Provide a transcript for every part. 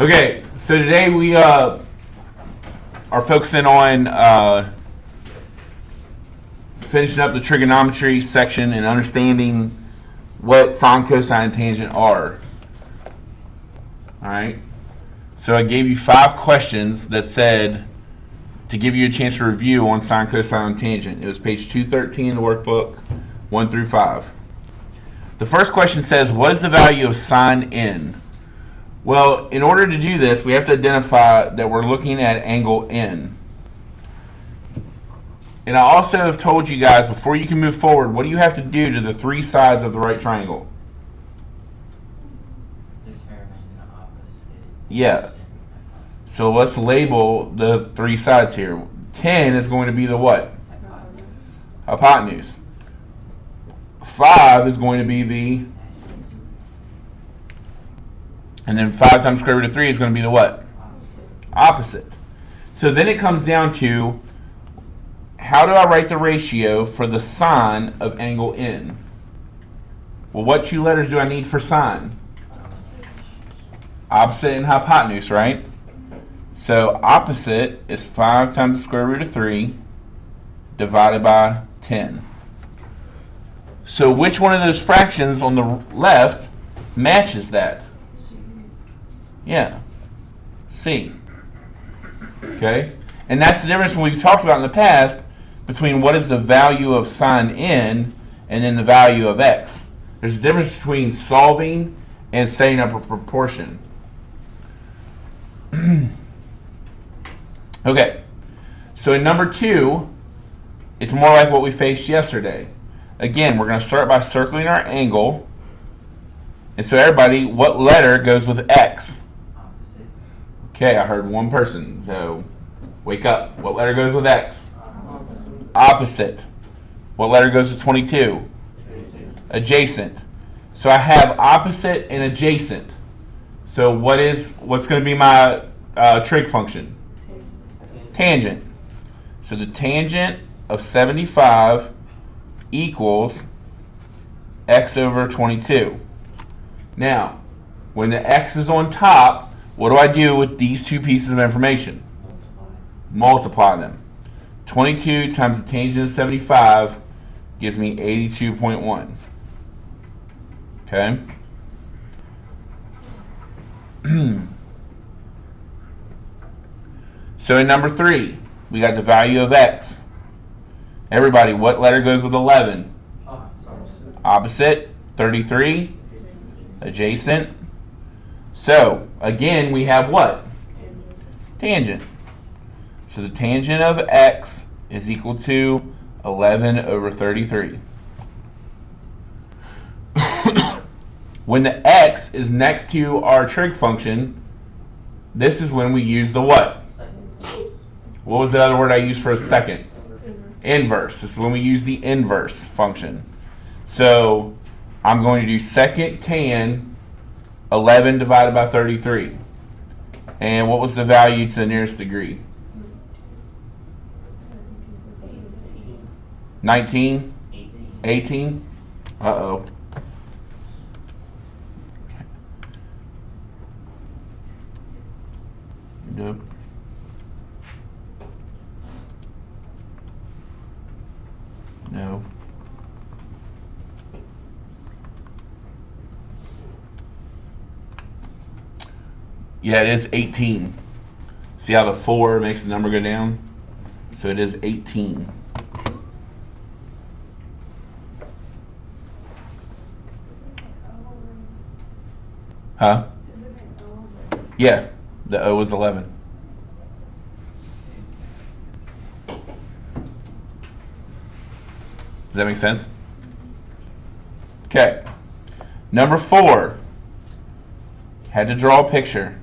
Okay, so today we are focusing on finishing up the trigonometry section and understanding what sine, cosine, and tangent are. Alright, so I gave you 5 questions that said to give you a chance to review on sine, cosine, and tangent. It was page 213 in the workbook, 1 through 5. The first question says, what is the value of sine n? Well, in order to do this, we have to identify that we're looking at angle n. And I also have told you guys, before you can move forward, what do you have to do to the 3 sides of the right triangle? Determine the opposite. Yeah. So let's label the 3 sides here. 10 is going to be the what? Hypotenuse. 5 is going to be the... And then 5 times square root of 3 is going to be the what? Opposite. So then it comes down to, how do I write the ratio for the sine of angle n? Well, what 2 letters do I need for sine? Opposite and hypotenuse, right? So opposite is 5 times the square root of 3 divided by 10. So which one of those fractions on the left matches that? Yeah, C. Okay, and that's the difference when we've talked about in the past between what is the value of sine n and then the value of x. There's a difference between solving and setting up a proportion. Okay, so in number 2, it's more like what we faced yesterday. Again, we're going to start by circling our angle. And so everybody, what letter goes with x? Opposite. Okay, I heard one person, so wake up. What letter goes with x? Opposite. What letter goes with 22? Adjacent. So I have opposite and adjacent. So what's going to be my trig function? Tangent. So the tangent of 75 equals x over 22. Now, when the x is on top, what do I do with these 2 pieces of information? Multiply them. 22 times the tangent of 75 gives me 82.1. Okay? So in number 3, we got the value of x. Everybody, what letter goes with 11? Opposite. 33. Adjacent. So, again, we have what? Tangent. So the tangent of x is equal to 11 over 33. When the x is next to our trig function, this is when we use the what? What was the other word I used for a second? Inverse. This is when we use the inverse function. So I'm going to do second tan 11 divided by 33. And what was the value to the nearest degree? 19? 18? Uh-oh. Nope. No. Yeah, it is 18. See how the 4 makes the number go down? So it is 18. Huh? Yeah, the O is 11. Does that make sense? Okay. Number 4. Had to draw a picture.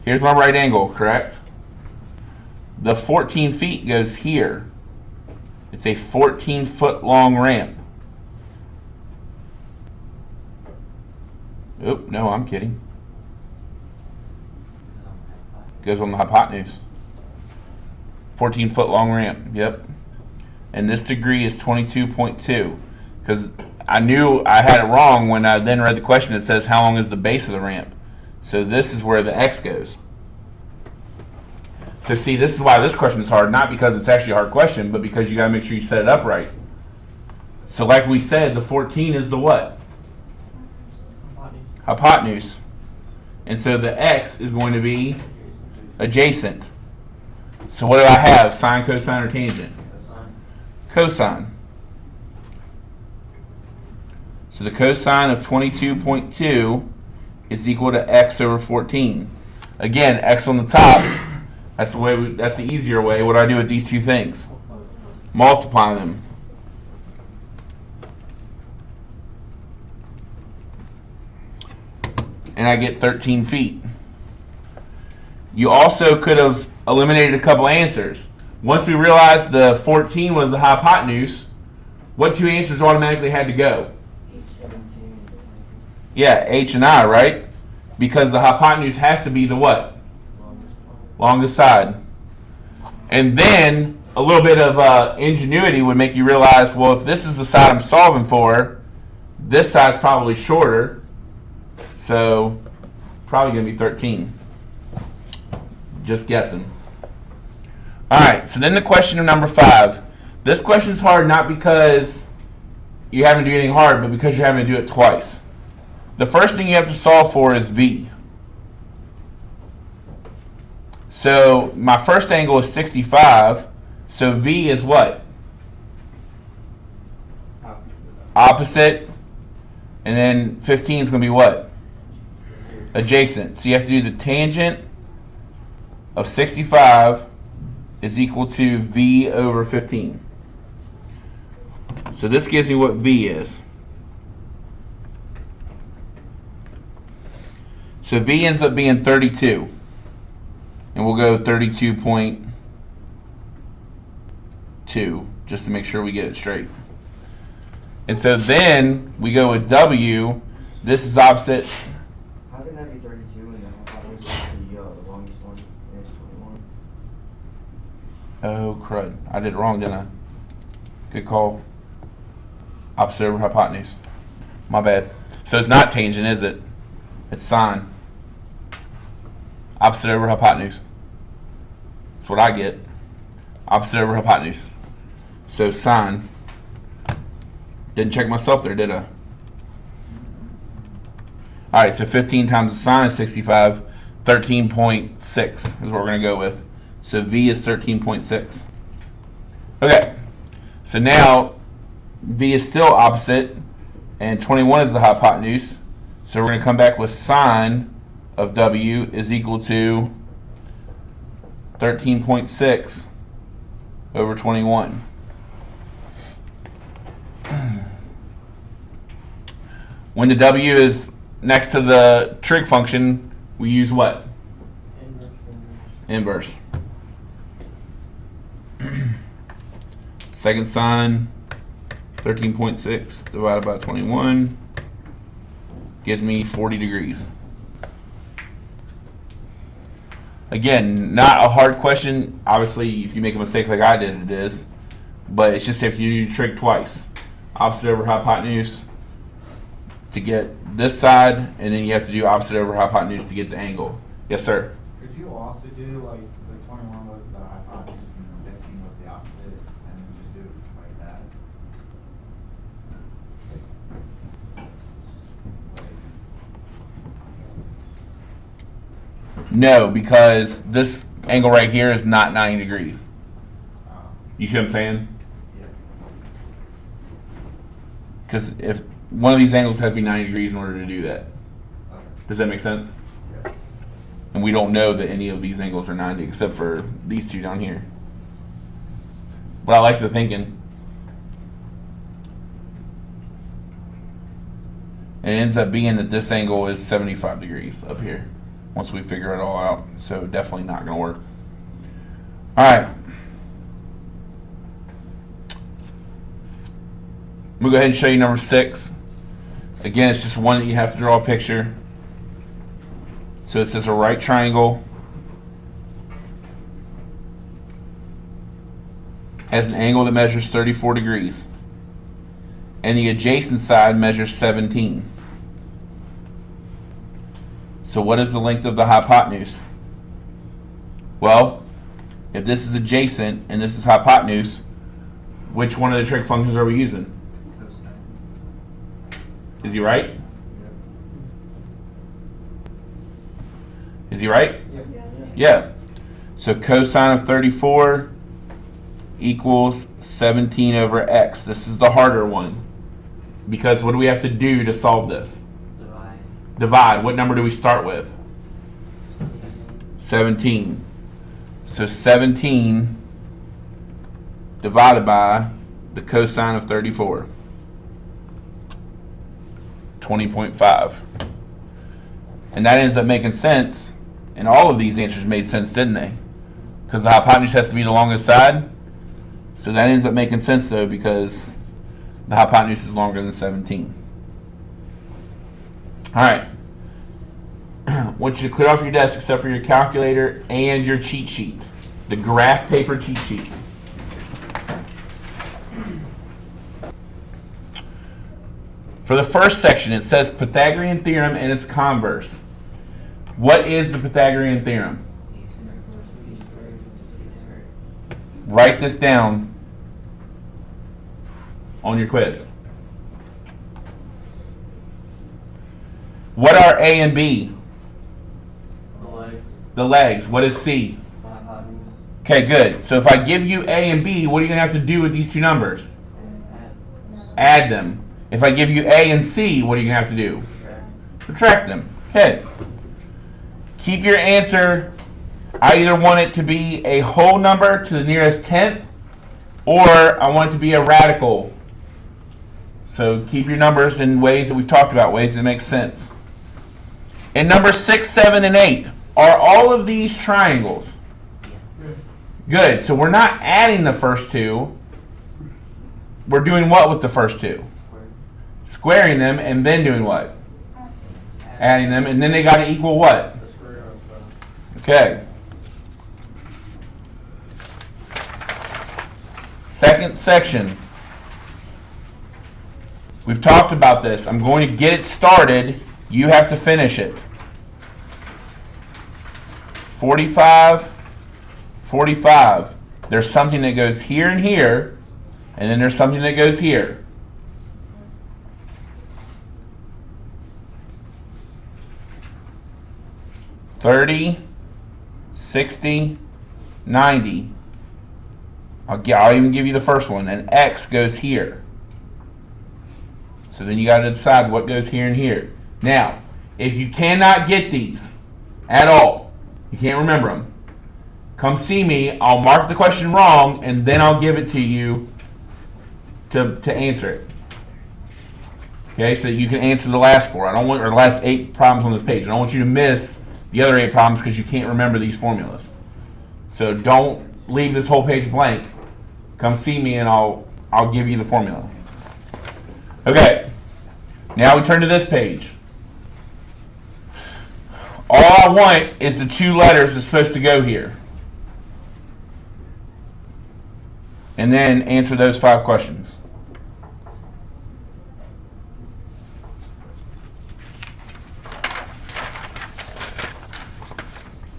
Here's my right angle, correct? The 14 feet goes here. It's a 14-foot long ramp. Oop, no, I'm kidding. Goes on the hypotenuse. 14-foot long ramp, yep. And this degree is 22.2. Because I knew I had it wrong when I then read the question that says how long is the base of the ramp. So this is where the x goes. So see, this is why this question is hard, not because it's actually a hard question, but because you got to make sure you set it up right. So like we said, the 14 is the what? Hypotenuse. And so the x is going to be adjacent. So what do I have? Sine, cosine, or tangent? Cosine. So the cosine of 22.2 is equal to x over 14. Again, x on the top. That's the way. That's the easier way. What do I do with these two things? Multiply them. And I get 13 feet. You also could have eliminated a couple answers. Once we realized the 14 was the hypotenuse, what two answers automatically had to go? Yeah, H and I, right? Because the hypotenuse has to be the what? Longest side. And then a little bit of ingenuity would make you realize, well, if this is the side I'm solving for, this side's probably shorter, so probably going to be 13. Just guessing. Alright, so then the question of number 5. This question's hard not because you're having to do anything hard, but because you're having to do it twice. The first thing you have to solve for is V. So my first angle is 65, so V is what? Opposite. And then 15 is going to be what? Adjacent. So you have to do the tangent of 65 is equal to V over 15. So this gives me what V is. So V ends up being 32. And we'll go 32.2 just to make sure we get it straight. And so then we go with W. This is opposite. How can that be 32 and then hypotenuse is the longest one and it's 21? Oh, crud. I did it wrong, didn't I? Good call. Opposite over hypotenuse. My bad. So it's not tangent, is it? It's sine. Opposite over hypotenuse. That's what I get. Opposite over hypotenuse. So sine. Didn't check myself there, did I? Alright, so 15 times the sine is 65. 13.6 is what we're going to go with. So V is 13.6. Okay. So now V is still opposite, and 21 is the hypotenuse. So we're going to come back with sine of W is equal to 13.6 over 21. When the W is next to the trig function, we use what? Inverse. Second sine, 13.6 divided by 21 gives me 40 degrees. Again, not a hard question. Obviously, if you make a mistake like I did, it is. But it's just if you do trig twice. Opposite over hypotenuse to get this side, and then you have to do opposite over hypotenuse to get the angle. Yes, sir? Could you also do like the 21 was the hypotenuse and the 15 was the opposite, and then just do it like that? No, because this angle right here is not 90 degrees. You see what I'm saying? Yeah. Because if one of these angles has to be 90 degrees in order to do that. Okay. Does that make sense? Yeah. And we don't know that any of these angles are 90 except for these two down here. But I like the thinking. And it ends up being that this angle is 75 degrees up here once we figure it all out. So definitely not going to work. Alright. I'm going to go ahead and show you number 6. Again, it's just one that you have to draw a picture. So it says a right triangle has an angle that measures 34 degrees. and the adjacent side measures 17. So what is the length of the hypotenuse? Well, if this is adjacent and this is hypotenuse, which one of the trig functions are we using? Cosine. Is he right? Is he right? Yeah. So cosine of 34 equals 17 over x. This is the harder one. Because what do we have to do to solve this? Divide. Divide. What number do we start with? 17. So 17 divided by the cosine of 34. 20.5. And that ends up making sense. And all of these answers made sense, didn't they? Because the hypotenuse has to be the longest side. So that ends up making sense, though, because the hypotenuse is longer than 17. All right. I want you to clear off your desk except for your calculator and your cheat sheet. The graph paper cheat sheet. For the first section, it says Pythagorean Theorem and its converse. What is the Pythagorean Theorem? Write this down on your quiz. What are A and B? The legs. What is C? Okay, good. So if I give you A and B, what are you going to have to do with these two numbers? Add them. If I give you A and C, what are you going to have to do? Subtract them. Okay. Keep your answer. I either want it to be a whole number to the nearest tenth, or I want it to be a radical. So keep your numbers in ways that we've talked about, ways that make sense. In number 6, 7, and 8, are all of these triangles? Good. So we're not adding the first two. We're doing what with the first two? Squaring them, and then doing what? Adding them, and then they got to equal what? Okay. Second section. We've talked about this. I'm going to get it started. You have to finish it. 45, 45. There's something that goes here and here, and then there's something that goes here. $30, $60, $90. I'll even give you the first one. And X goes here. So then you got to decide what goes here and here. Now, if you cannot get these at all, you can't remember them, come see me. I'll mark the question wrong, and then I'll give it to you to answer it. Okay, so you can answer the last four. I don't want, or the last 8 problems on this page. I don't want you to miss the other 8 problems because you can't remember these formulas. So don't leave this whole page blank. Come see me and I'll give you the formula. Okay. Now we turn to this page. All I want is the 2 letters that's supposed to go here. And then answer those 5 questions.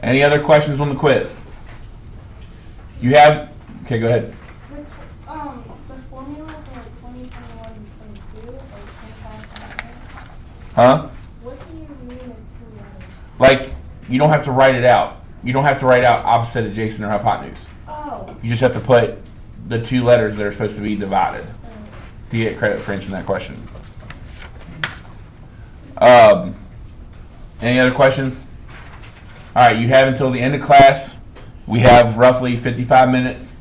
Any other questions on the quiz? You have? Okay, go ahead. The formula for like 20, 21, and 22, like 25, 25. Huh? What do you mean in 2 letters? Like, you don't have to write it out. You don't have to write out opposite, adjacent, or hypotenuse. Oh. You just have to put the 2 letters that are supposed to be divided to get credit for answering that question. Any other questions? All right, you have until the end of class. We have roughly 55 minutes.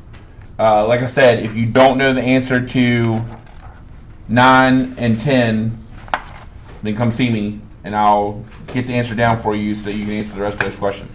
Like I said, if you don't know the answer to 9 and 10, then come see me, and I'll get the answer down for you so you can answer the rest of those questions.